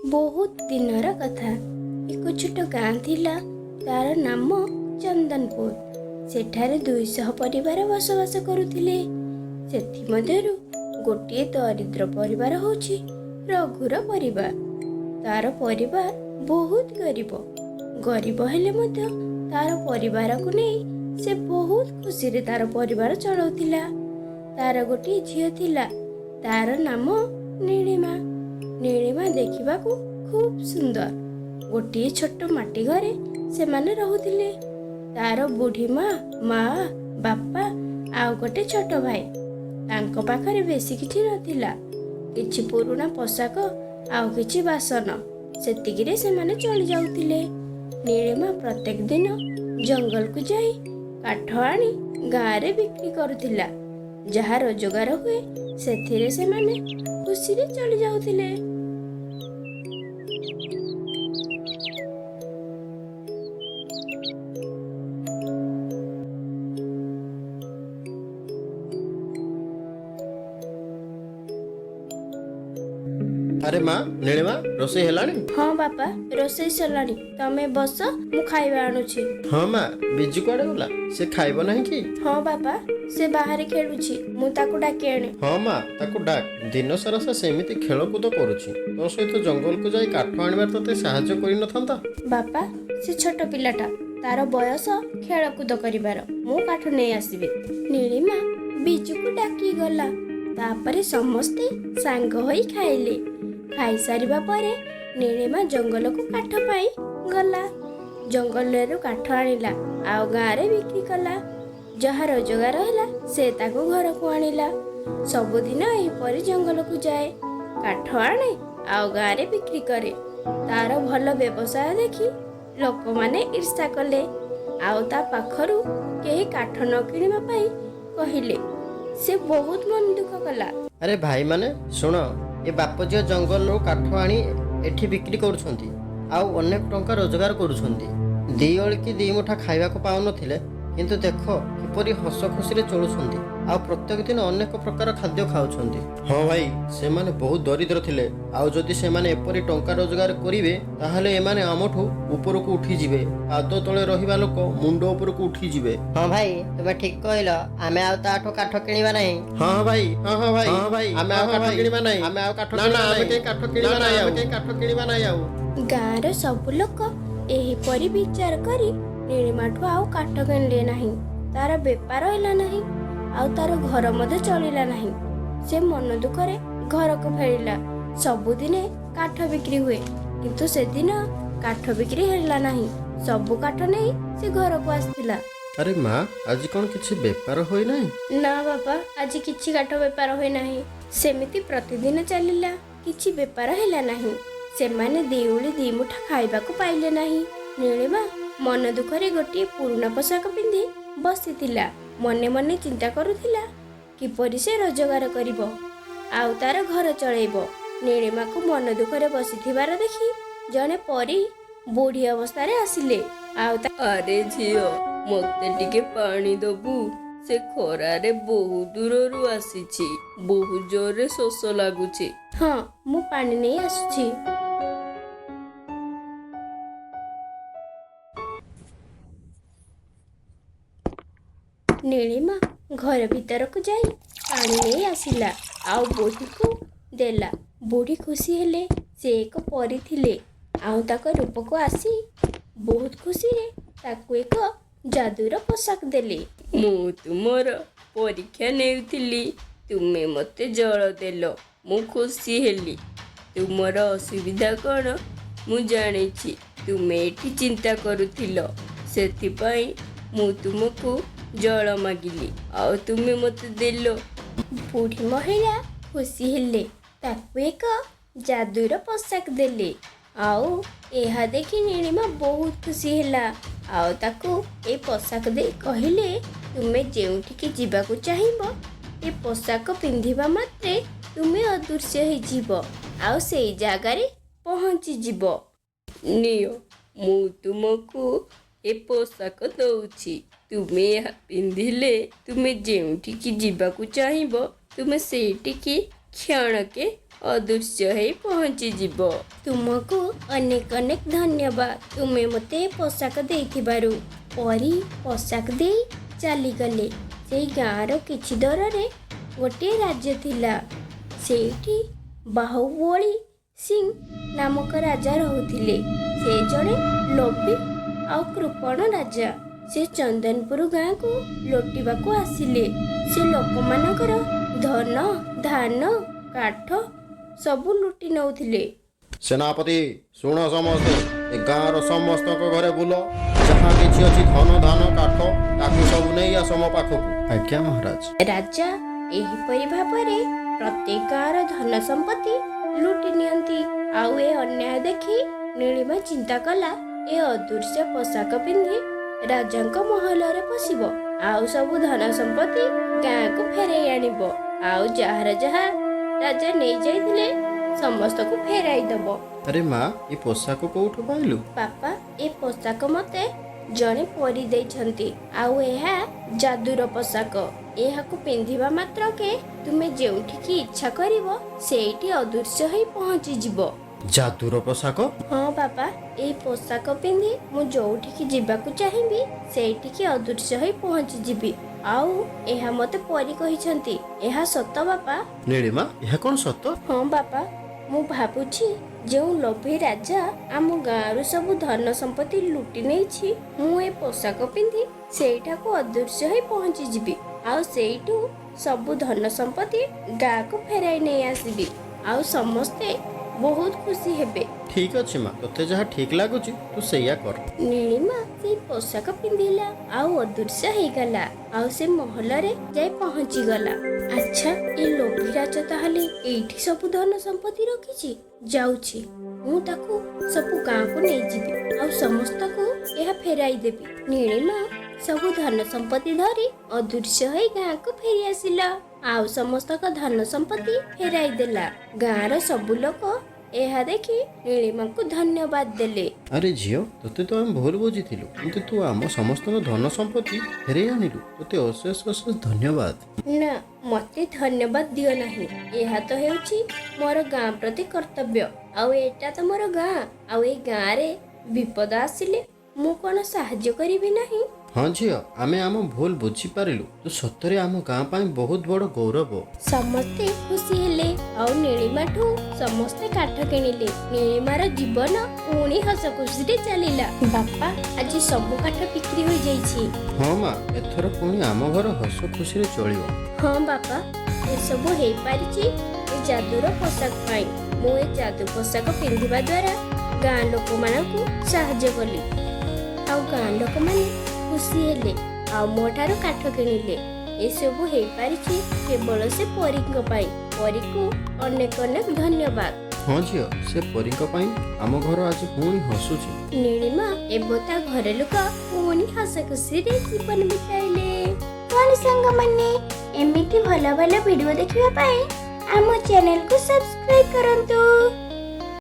बहुत दिनर कथा। एक छोट गाँ थिला, तार नाम चंदनपुर। सेठारे 200 परिवार बसवास करुथिले। सेथिमध्यरु गोटिए दरिद्र परिवार होछि रघुर परिवार। तार परिवार बहुत गरीब। गरीब हेले मध्य तार परिवार को नहीं से बहुत खुशी रे तार परिवार चलाउथिला। तार गोटिए झियो थिला, तार नाम नीलिमा। नीलिमा देखिबा को खूब सुंदर। गोटिए छोट माटी घरे से माने रहुथिले। तार बुढ़ी माँ बापा आउ गोटे छोट भाई। तांको पाखरे बेसी किछि नथिला, किछि पुरुणा पोशाक आउ किछि बासन। सेतिकिरे से माने चली जाउथिले। नीलिमा प्रत्येक दिन जंगल को जाई काठ आनी गाँ रे बिक्री करुथिला। जहा रोजगार हुए सेथिरे से माने खुशी रे चली जाउथिले। अरे माँ नीलिमा रोषेई हेलानी। हाँ बापा, रोषेई सरलानी। तमे बस, मु खाइबा आनुछि। हाँ माँ, बिजू कुआडे गला? से खाइब नहीं कि? हाँ बापा, से बाहर खेलुछि, मु ताकु डाके आने। हाँ माँ, ताकु डाक। दिन सारा से सेमिति खेलकूद करुछि। तो सहित जंगल को जाई काठ आनिबार तते साहाय्य करि नथांता? बापा, से छोट पिलाटा, तार बयस खेलकूद करिबार। मु काठ नै आसीबे। नीलिमा बिजू को डाकी गला। तापरे समस्ते सांग होई खाइले। खाई सारिबा परे नीलिमा जंगल को काठ पाई गला। जंगल रे काठ आनिला आउ गाँ रे बिक्री कला। जहा रोजगार होला से ताको घर को आनिला। सबुदिन एहीपरि जंगल को जाए, काठ आने आउ गाँ रे बिक्री करे। तार भल व्यवसाय देखि लोक माने ईर्ष्या कले। आउ ता पाखरु केही काठ न किणिबा पाई कहिले। से बहुत मन दुख कला। अरे भाई माने सुन, ए बाप झियो जंगल रो काठ आनी एठी बिक्री करुछंती। आउ अनेक टंका रोजगार करुछंती। दी ओଳି कि दी मुठा खाइबा को पाउ नथिले, किंतु देखो किपरि हस खुशी रे चलुछंती। आउ प्रत्येक दिन अनेक प्रकार खाद्य खाउछंती। हाँ भाई, से माने बहुत दरिद्र थिले। आउ जदि से माने एपरि टंका रोजगार करिवे ताहले ए माने आमठु ऊपर को उठी जिवे। पाद तळे रहिबा लोक मुंड ऊपर को उठी जिवे। हाँ भाई, तुमे ठीक कहलो। आमे आउ ताठो काठ किणिबा नहीं। हाँ भाई, हाँ भाई, हाँ भाई, आमे आउ काठ किणिबा नहीं। आमे आउ काठ ना आमे के काठ किणिबा नहीं। आमे के काठ किणिबा नहीं। आउ गाँ रो सब लोक एहीपरि विचार करी नीलिमाठु आउ काठ किणिले नाही। तार बेपार होला नाही, आउ तार घर मध्य चलिला नाही। से मन दुखरे घर को फेरिला। सबुदिने काठ बिक्री हुए, किंतु से दिन काठ बिक्री हेला नाही। सबु काठ नहीं से घर को आस्थिला। अरे माँ, आज कौन किछि बेपार होई नाही? ना बाबा, आज किछि काठ बेपार होई नाही। सेमिति प्रतिदिन चलिला, किछि बेपार हेला नाही। सेमाने देउली दी मुठा खाइबा को पाइले नाही। नीलिमा मन दुखरे गोटिए पुरुणा पोशाक पिंधि बसिथिला। मने मने चिंता करुथिला किपरि से रोजगार करिवो आउ तार घर चलैबो। नीलिमा को मन दुखरे बसिथिबार देखि जने परी बुढ़ी अवस्था आसिले। अरे झियो, मते टिके पानी दबु। से खरारे बहु दूररू आसीछि, बहु जोरे शोष लागुछि। हाँ, मु पानी नहीं आसुछि। नीलिमा घर भीतर को जाई पानी नहीं आसिला आउ बुढ़ी को देला। बुढ़ी खुशी हेले। से एक परी थिले। आउ ताको रूप को आसी बहुत खुशी रे ताको एक जादूर पोशाक देले। मु तुमर परीक्षा नेउथिली, तुमे मते जल देलो। मु खुशी हेली। तुमर असुविधा कौन मु जानिछि। तुमे एठी चिंता करुथिलो, सेथिपाई मु तुमको जल मागिली, आउ तुमे मते देलो। बुढ़ी महिला खुशी हेले। ताको एक जादूर पोशाक देले। आउ एहा देखि नीलिमा बहुत खुशी हेला। आउ ताको ए पोशाक दे कहिले, तुमे जेउठिकी जिबाकु चाहिबो ए पोशाक पिंधिबा मात्रे तुमे अदृश्य होई जिवो आउ सेई जागारे पहुंची जिवो। नियो, मु तुमको ए पोशाक दउछि। तुमे ଏହା ପିନ୍ଧିଲେ ତୁମେ ଯେଉଁଠିକି ଯିବାକୁ ଚାହିଁବ ତୁମେ ସେଇଠିକି କ୍ଷଣକେ ଅଦୃଶ୍ୟ ହେଇ ପହଞ୍ଚିଯିବ। ତୁମକୁ ଅନେକ ଅନେକ ଧନ୍ୟବାଦ। ତୁମେ ମୋତେ ପୋଷାକ ଦେଇଥିବାରୁ। ପରି ପୋଷାକ ଦେଇ ଚାଲିଗଲେ। ସେଇ ଗାଁର କିଛି ଦୂରରେ ଗୋଟିଏ ରାଜ୍ୟ ଥିଲା। ସେଇଠି ବାହୁବଳୀ ସିଂ ନାମକ ରାଜା ରହୁଥିଲେ। ସେ ଜଣେ ଲୋଭୀ ଆଉ କୃପଣ ରାଜା। ସେ ଚନ୍ଦନପୁର ଗାଁକୁ ଲୁଟିବାକୁ ଆସିଲେ। ସେ ଲୋକମାନଙ୍କର ଧନ ଧାନ କାଠ ସବୁ ଲୁଟି ନେଉଥିଲେ। ସେନାପତି ଶୁଣ ସମସ୍ତେ, ଏ ଗାଁର ସମସ୍ତଙ୍କ ଘରେ ବୁଲ, ଯାହା କିଛି ଅଛି ଧନ ଧାନ କାଠ ତାକୁ ସବୁ ନେଇ ଆସ ମୋ ପାଖକୁ। ଆଜ୍ଞା ମହାରାଜ। ରାଜା ଏହିପରି ଭାବରେ ପ୍ରତ୍ୟେକ ଗାଁର ଧନ ସମ୍ପତ୍ତି ଲୁଟି ନିଅନ୍ତି। ଆଉ ଏ ଅନ୍ୟାୟ ଦେଖି ନୀଳିମା ଚିନ୍ତା କଲା, ଏ ଅଦୃଶ୍ୟ ପୋଷାକ ପିନ୍ଧି ରାଜାଙ୍କ ମହଲରେ ପଶିବ। ଆଉ ସବୁ ଧନ ସମ୍ପତ୍ତି ଗାଁକୁ ଫେରାଇ ଆଣିବ। ଆଉ ଯାହାର ଯାହା ରାଜା ନେଇଯାଇଥିଲେ ସମସ୍ତଙ୍କୁ ଫେରାଇ ଦବ। ଆରେ ମା, ଏ ପୋଷାକ କୋଉଠୁ ପାଇଲୁ? ବାପା, ଏ ପୋଷାକ ମତେ ଜଣେ ପରି ଦେଇଛନ୍ତି। ଆଉ ଏହା ଯାଦୁର ପୋଷାକ। ଏହାକୁ ପିନ୍ଧିବା ମାତ୍ରକେ ତୁମେ ଯେଉଁଠିକି ଇଚ୍ଛା କରିବ ସେଇଠି ଅଦୃଶ୍ୟ ହୋଇ ପହଞ୍ଚିଯିବ। ଯାଦୁର ପୋଷାକ? ହଁ ବାପା, ଏଇ ପୋଷାକ ପିନ୍ଧି ମୁଁ ଯୋଉଠିକି ଯିବାକୁ ଚାହିଁବି ସେଇଠିକି ଅଦୃଶ୍ୟ ହୋଇ ପହଞ୍ଚିଯିବି। ଆଉ ଏହା ମତେ ପରି କହିଛନ୍ତି। ଏହା ସତ ବାପା। ନୀଳିମା, ଏହା କଣ ସତ? ହଁ ବାପା, ମୁଁ ଭାବୁଛି ଯେଉଁ ଲୋଭୀ ରାଜା ଆମ ଗାଁରୁ ସବୁ ଧନ ସମ୍ପତ୍ତି ଲୁଟି ନେଇଛି, ମୁଁ ଏ ପୋଷାକ ପିନ୍ଧି ସେଇଠାକୁ ଅଦୃଶ୍ୟ ହୋଇ ପହଞ୍ଚିଯିବି। ଆଉ ସେଇଠୁ ସବୁ ଧନ ସମ୍ପତ୍ତି ଗାଁକୁ ଫେରାଇ ନେଇ ଆସିବି। ଆଉ ସମସ୍ତେ ବହୁତ ଖୁସି ହେବେ। ଠିକ ଅଛି ମା, ତତେ ଯାହା ଠିକ ଲାଗୁଛି ତୁ ସେଇଆ କର। ନୀଳିମା ସେଇ ପୋଷାକ ପିନ୍ଧିଲା ଆଉ ଅଦୃଶ୍ୟ ହେଇଗଲା। ଆଉ ସେ ମହଲରେ ଯାଇ ପହଞ୍ଚିଗଲା। ଆଚ୍ଛା, ଏ ଲୋଭୀ ରାଜା ତାହେଲେ ଏଇଠି ସବୁ ଧନ ସମ୍ପତ୍ତି ରଖିଛି। ଯାଉଛି, ମୁଁ ତାକୁ ସବୁ ଗାଁକୁ ନେଇଯିବି ଆଉ ସମସ୍ତଙ୍କୁ ଏହା ଫେରାଇ ଦେବି। ନୀଳିମା ସବୁ ଧନ ସମ୍ପତ୍ତି ଧରି ଅଦୃଶ୍ୟ ହୋଇ ଗାଁକୁ ଫେରି ଆସିଲା। ଆଉ ସମସ୍ତଙ୍କ ଧନ ସମ୍ପତ୍ତି ଫେରାଇ ଦେଲା। ଗାଁର ସବୁ ଲୋକ ଏହା ଦେଖି ନୀଳିମାକୁ ଧନ୍ୟବାଦ ଦେଲେ। ଆରେ ଝିଅ, ତତେ ତ ଆମେ ଭୁଲ ବୁଝିଥିଲୁ, କିନ୍ତୁ ତୁ ଆମ ସମସ୍ତଙ୍କ ଧନ ସମ୍ପତ୍ତି ଫେରେଇ ଆଣିଲୁ। ତତେ ଅଶେଷ ଅଶେଷ ଧନ୍ୟବାଦ। ନା, ମତେ ଧନ୍ୟବାଦ ଦିଅ ନାହିଁ। ଏହା ତ ହେଉଛି ମୋର ଗାଁ ପ୍ରତି କର୍ତ୍ତବ୍ୟ। ଆଉ ଏଇଟା ତ ମୋର ଗାଁ। ଆଉ ଏଇ ଗାଁରେ ବିପଦ ଆସିଲେ ମୁଁ କଣ ସାହାଯ୍ୟ କରିବି ନାହିଁ? ହଁ ଝିଅ, ଆମେ ଆମ ଭୁଲ ବୁଝିପାରିଲୁ। ତୁ ସତରେ ଆମ ଗାଁ ପାଇଁ ବହୁତ ବଡ଼ ଗୌରବ। ସମସ୍ତେ ଖୁସି ହେଲେ ଆଉ ନୀଳିମାଠୁ ସମସ୍ତେ କାଠ କିଣିଲେ। ନୀଳିମାର ଜୀବନ ପୁଣି ହସ ଖୁସିରେ ଚାଲିଲା। ବାପା, ଆଜି ସବୁ କାଠ ବିକ୍ରି ହୋଇଯାଇଛି। ହଁ ମା, ଏଥର ପୁଣି ଆମ ଘର ହସ ଖୁସିରେ ଚଳିବ। ହଁ ବାପା, ଏସବୁ ହେଇପାରିଛି ଏ ଯାଦୁର ପୋଷାକ ପାଇଁ। ମୁଁ ଏ ଯାଦୁ ପୋଷାକ ପିନ୍ଧିବା ଦ୍ୱାରା ଗାଁ ଲୋକମାନଙ୍କୁ ସାହାଯ୍ୟ କଲି। ଆଉ ଗାଁ ଲୋକମାନେ ଖୁସି ହେଲେ ଆଉ ମୋ ଠାରୁ କାଠ କିଣିଲେ। ଏସବୁ ହେଇପାରିଛି କେବଳ ସେ ପରୀଙ୍କ ପାଇଁ। ପରୀକୁ ଅନେକ ଅନେକ ଧନ୍ୟବାଦ। ହଁ ଝିଅ, ସେ ପରୀଙ୍କ ପାଇଁ ଆମ ଘର ଆଜି ପୁଣି ହସୁଛି। ନୀଳିମା ଏବଂ ତା ଘର ଲୋକ ପୁଣି ହସ ଖୁସିରେ ଜୀବନ ବିତାଇଲେ। କଣ ସାଙ୍ଗମାନେ, ଏମିତି ଭଲ ଭଲ ଭିଡିଓ ଦେଖିବା ପାଇଁ ଆମ ଚ୍ୟାନେଲକୁ ସବସ୍କ୍ରାଇବ କରନ୍ତୁ।